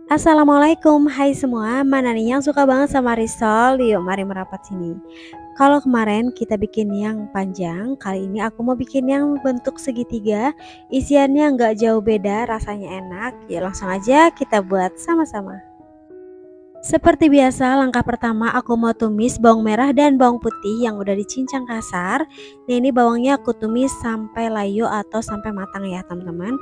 Assalamualaikum, hai semua. Mana nih yang suka banget sama risol? Yuk mari merapat sini. Kalau kemarin kita bikin yang panjang, kali ini aku mau bikin yang bentuk segitiga. Isiannya nggak jauh beda, rasanya enak. Yuk langsung aja kita buat sama-sama. Seperti biasa, langkah pertama aku mau tumis bawang merah dan bawang putih yang udah dicincang kasar. Nah, ini bawangnya aku tumis sampai layu atau sampai matang ya teman-teman.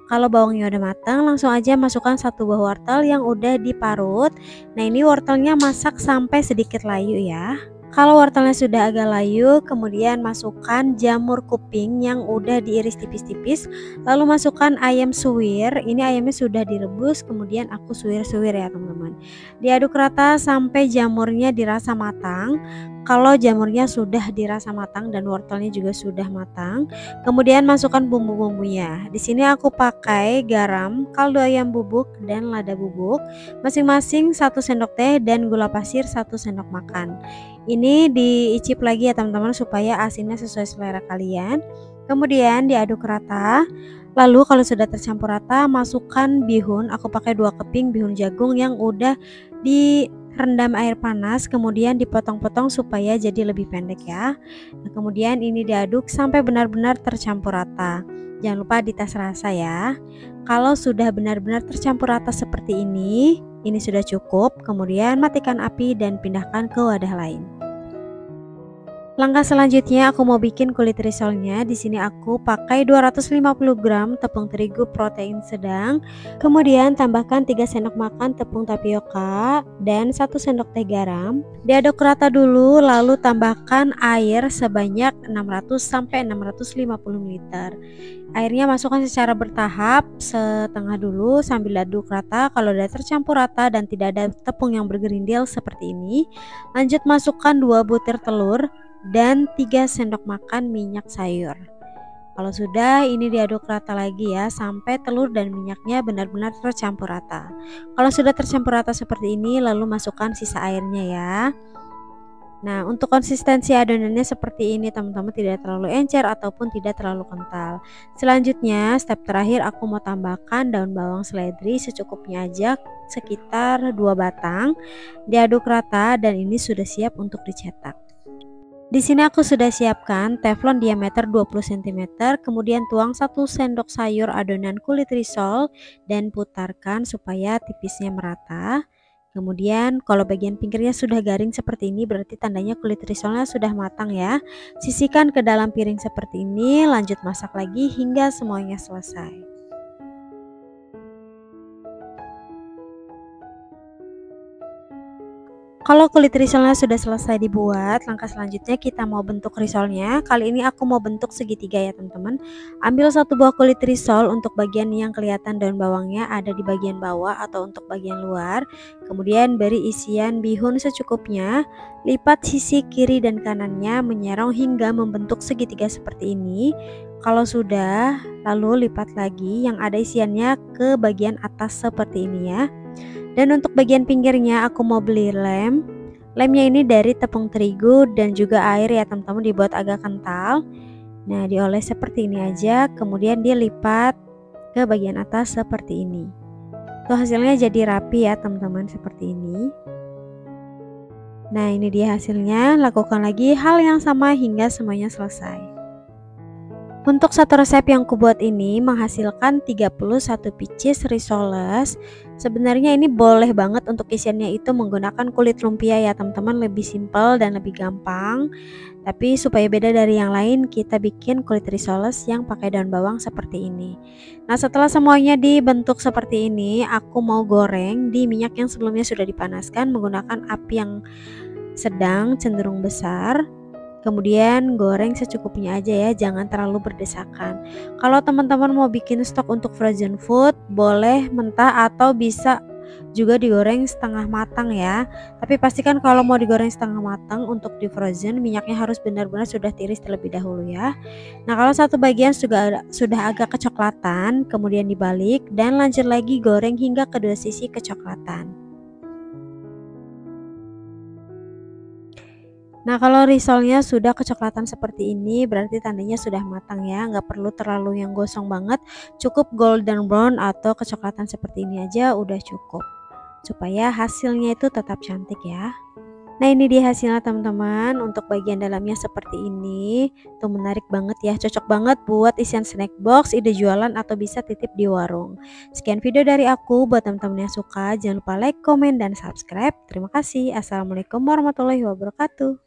Kalau bawangnya udah matang, langsung aja masukkan satu buah wortel yang udah diparut. Nah, ini wortelnya masak sampai sedikit layu ya. Kalau wortelnya sudah agak layu, kemudian masukkan jamur kuping yang udah diiris tipis-tipis. Lalu masukkan ayam suwir. Ini ayamnya sudah direbus, kemudian aku suwir-suwir ya teman-teman. Diaduk rata sampai jamurnya dirasa matang. Kalau jamurnya sudah dirasa matang dan wortelnya juga sudah matang, kemudian masukkan bumbu-bumbunya. Di sini aku pakai garam, kaldu ayam bubuk, dan lada bubuk. Masing-masing 1 sendok teh dan gula pasir 1 sendok makan. Ini diicip lagi ya teman-teman supaya asinnya sesuai selera kalian. Kemudian diaduk rata. Lalu kalau sudah tercampur rata, masukkan bihun. Aku pakai 2 keping bihun jagung yang udah direndam air panas, kemudian dipotong-potong supaya jadi lebih pendek ya. Nah, kemudian ini diaduk sampai benar-benar tercampur rata. Jangan lupa dites rasa ya. Kalau sudah benar-benar tercampur rata seperti ini sudah cukup. Kemudian matikan api dan pindahkan ke wadah lain. Langkah selanjutnya aku mau bikin kulit risolnya. Di sini aku pakai 250 gram tepung terigu protein sedang. Kemudian tambahkan 3 sendok makan tepung tapioka dan 1 sendok teh garam. Diaduk rata dulu, lalu tambahkan air sebanyak 600 sampai 650 ml. Airnya masukkan secara bertahap, setengah dulu sambil aduk rata. Kalau sudah tercampur rata dan tidak ada tepung yang bergerindil seperti ini, lanjut masukkan 2 butir telur dan 3 sendok makan minyak sayur. Kalau sudah, ini diaduk rata lagi ya sampai telur dan minyaknya benar-benar tercampur rata. Kalau sudah tercampur rata seperti ini, lalu masukkan sisa airnya ya. Nah, untuk konsistensi adonannya seperti ini teman-teman, tidak terlalu encer ataupun tidak terlalu kental. Selanjutnya, step terakhir aku mau tambahkan daun bawang seledri secukupnya aja, sekitar 2 batang. Diaduk rata dan ini sudah siap untuk dicetak. Di sini aku sudah siapkan teflon diameter 20 cm, kemudian tuang 1 sendok sayur adonan kulit risol dan putarkan supaya tipisnya merata. Kemudian kalau bagian pinggirnya sudah garing seperti ini berarti tandanya kulit risolnya sudah matang ya. Sisihkan ke dalam piring seperti ini, lanjut masak lagi hingga semuanya selesai. Kalau kulit risolnya sudah selesai dibuat, langkah selanjutnya kita mau bentuk risolnya. Kali ini aku mau bentuk segitiga ya teman-teman. Ambil 1 buah kulit risol untuk bagian yang kelihatan daun bawangnya ada di bagian bawah atau untuk bagian luar. Kemudian beri isian bihun secukupnya. Lipat sisi kiri dan kanannya menyerong hingga membentuk segitiga seperti ini. Kalau sudah, lalu lipat lagi yang ada isiannya ke bagian atas seperti ini ya. Dan untuk bagian pinggirnya aku mau beli lem. Lemnya ini dari tepung terigu dan juga air ya teman-teman, dibuat agak kental. Nah, dioles seperti ini aja, kemudian dilipat ke bagian atas seperti ini. Tuh hasilnya jadi rapi ya teman-teman, seperti ini. Nah, ini dia hasilnya. Lakukan lagi hal yang sama hingga semuanya selesai. Untuk satu resep yang kubuat ini menghasilkan 31 pieces risoles. Sebenarnya ini boleh banget untuk isiannya itu menggunakan kulit lumpia ya teman-teman, lebih simpel dan lebih gampang. Tapi supaya beda dari yang lain, kita bikin kulit risoles yang pakai daun bawang seperti ini. Nah, setelah semuanya dibentuk seperti ini, aku mau goreng di minyak yang sebelumnya sudah dipanaskan menggunakan api yang sedang cenderung besar. Kemudian goreng secukupnya aja ya, jangan terlalu berdesakan. Kalau teman-teman mau bikin stok untuk frozen food, boleh mentah atau bisa juga digoreng setengah matang ya. Tapi pastikan kalau mau digoreng setengah matang untuk di frozen, minyaknya harus benar-benar sudah tiris terlebih dahulu ya. Nah, kalau satu bagian sudah agak kecoklatan, kemudian dibalik dan lanjut lagi goreng hingga kedua sisi kecoklatan. Nah, kalau risolnya sudah kecoklatan seperti ini berarti tandanya sudah matang ya, nggak perlu terlalu yang gosong banget, cukup golden brown atau kecoklatan seperti ini aja udah cukup. supaya hasilnya itu tetap cantik ya. Nah ini dia hasilnya teman-teman, untuk bagian dalamnya seperti ini. Tuh menarik banget ya, cocok banget buat isian snack box, ide jualan atau bisa titip di warung. Sekian video dari aku, buat teman-teman yang suka jangan lupa like, komen, dan subscribe. Terima kasih. Assalamualaikum warahmatullahi wabarakatuh.